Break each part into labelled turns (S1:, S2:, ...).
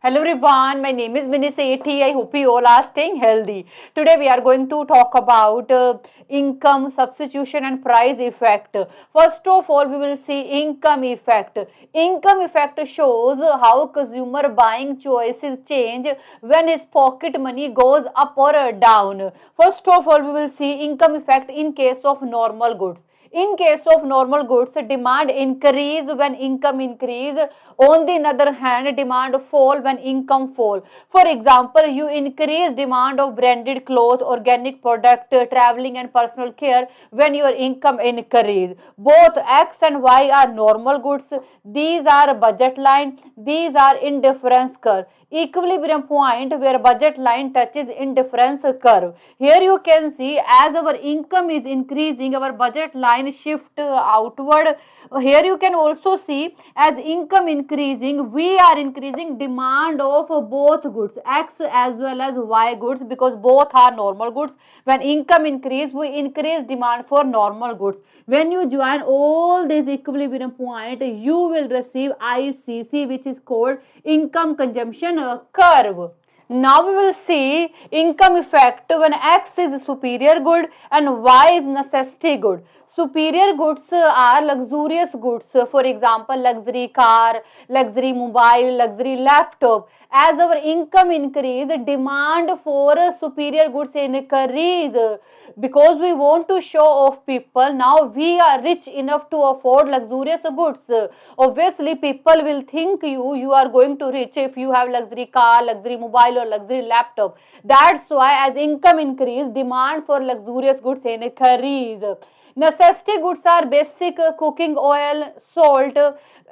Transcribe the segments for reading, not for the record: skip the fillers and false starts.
S1: Hello everyone, my name is Sethi. I hope you all are staying healthy. Today we are going to talk about income, substitution and price effect. First of all, we will see income effect. Income effect shows how consumer buying choices change when his pocket money goes up or down. First of all, we will see income effect in case of normal goods. In case of normal goods, demand increase when income increase. On the other hand, demand fall when income fall. For example, you increase demand of branded clothes, organic product, traveling and personal care when your income increase. Both X and Y are normal goods. These are budget line. These are indifference curve. Equilibrium point where budget line touches indifference curve. Here you can see as our income is increasing, our budget line shift outward. Here you can also see as income increasing, we are increasing demand of both goods, X as well as Y goods, because both are normal goods. When income increase, we increase demand for normal goods. When you join all these equilibrium point, you will receive ICC, which is called income consumption curve. Now we will see income effect when X is superior good and Y is necessity good. Superior goods are luxurious goods. For example, luxury car, luxury mobile, luxury laptop. As our income increase, demand for superior goods increase because we want to show off people. Now we are rich enough to afford luxurious goods. Obviously, people will think you are going to rich if you have luxury car, luxury mobile or luxury laptop. That's why as income increase, demand for luxurious goods increase. Necessity goods are basic cooking oil, salt.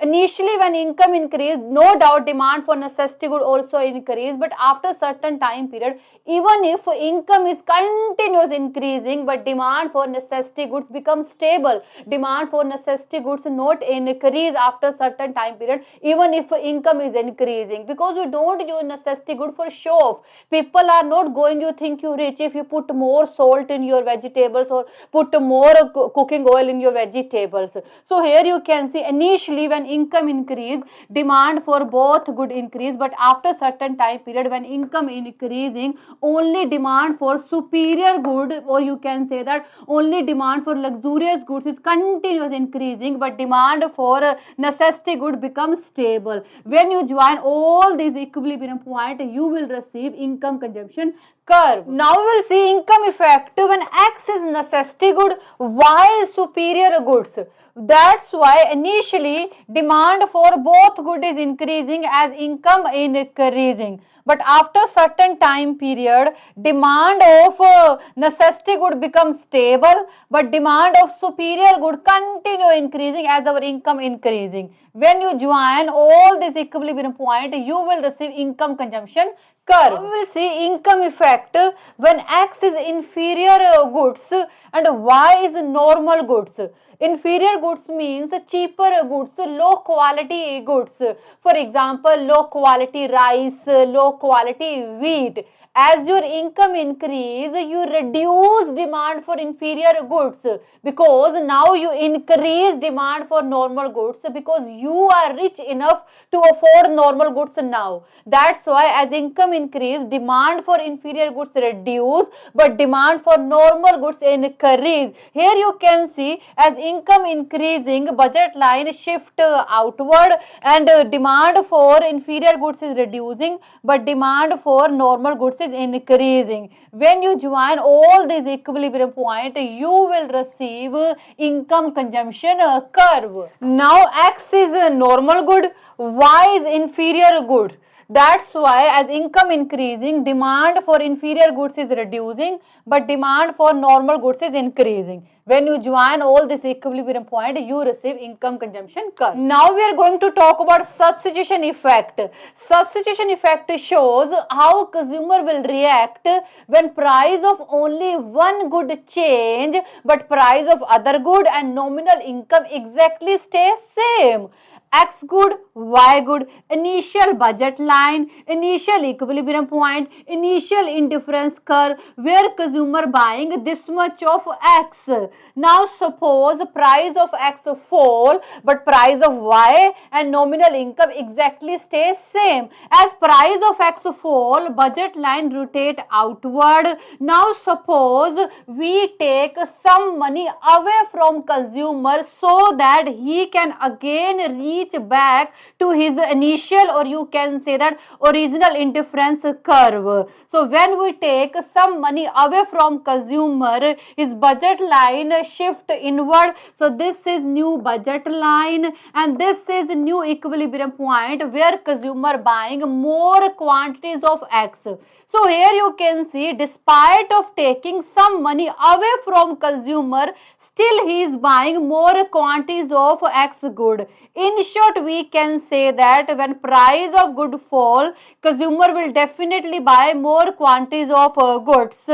S1: Initially, when income increase, no doubt demand for necessity good also increase. But after certain time period, even if income is continuous increasing, but demand for necessity goods becomes stable. Demand for necessity goods not increase after certain time period, even if income is increasing, because you don't use necessity good for show off. People are not going. You think you rich if you put more salt in your vegetables or put more cooking oil in your vegetables. So here you can see initially when income increase, demand for both good increase, but after certain time period when income increasing, only demand for superior good, or you can say that only demand for luxurious goods is continuous increasing, but demand for necessity good becomes stable. When you join all these equilibrium point, you will receive income consumption curve. Now we will see income effect when X is necessity good, Y is superior goods. That's why initially demand for both good is increasing as income increasing. But after certain time period, demand of necessity good becomes stable, but demand of superior good continue increasing as our income increasing. When you join all this equilibrium point, you will receive income consumption curve. Now we will see income effect when X is inferior goods and Y is normal goods. Inferior goods means cheaper goods, low quality goods. For example, low quality rice, low quality wheat. As your income increase, you reduce demand for inferior goods, because now you increase demand for normal goods because you are rich enough to afford normal goods now. That's why as income increase, demand for inferior goods reduce, but demand for normal goods increase. Here you can see as income increasing, budget line shift outward and demand for inferior goods is reducing, but demand for normal goods is increasing. When you join all these equilibrium point, you will receive income consumption curve. Now X is a normal good, Y is inferior good. That's why as income increasing, demand for inferior goods is reducing, but demand for normal goods is increasing. When you join all this equilibrium point, you receive income consumption curve. Now we are going to talk about substitution effect. Substitution effect shows how consumer will react when price of only one good change, but price of other good and nominal income exactly stay same. X good, Y good, initial budget line, initial equilibrium point, initial indifference curve where consumer buying this much of X. Now suppose price of X fall but price of Y and nominal income exactly stays same. As price of X fall, budget line rotate outward. Now suppose we take some money away from consumer so that he can again reach back to his initial, or you can say that original indifference curve. So when we take some money away from consumer, his budget line shift inward. So this is new budget line and this is new equilibrium point where consumer buying more quantities of X. So here you can see, despite of taking some money away from consumer, still he is buying more quantities of X good. In short, we can say that when price of good fall, consumer will definitely buy more quantities of goods,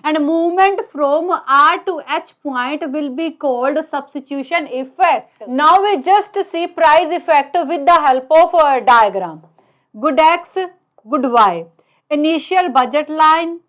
S1: and movement from R to H point will be called substitution effect. Now we just see price effect with the help of a diagram. Good X, good Y. Initial budget line,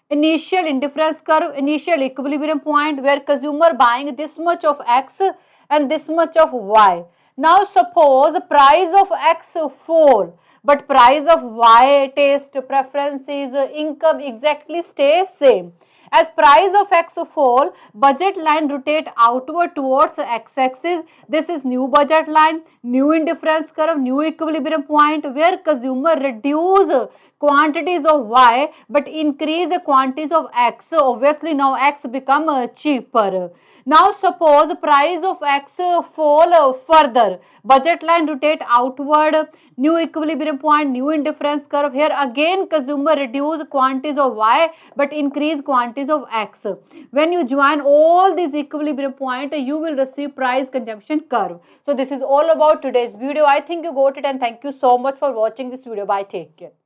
S1: initial indifference curve, initial equilibrium point where consumer buying this much of X and this much of Y. Now suppose price of X fall but price of Y, taste, preferences, income exactly stay same. As price of X fall, budget line rotate outward towards X-axis. This is new budget line, new indifference curve, new equilibrium point where consumer reduce quantities of Y but increase the quantities of X. So obviously now X become cheaper. Now suppose price of X fall further, budget line rotate outward, new equilibrium point, new indifference curve. Here again consumer reduce quantities of Y but increase quantities of X. When you join all these equilibrium point, you will receive price consumption curve. So this is all about today's video. I think you got it and thank you so much for watching this video. Bye, take care.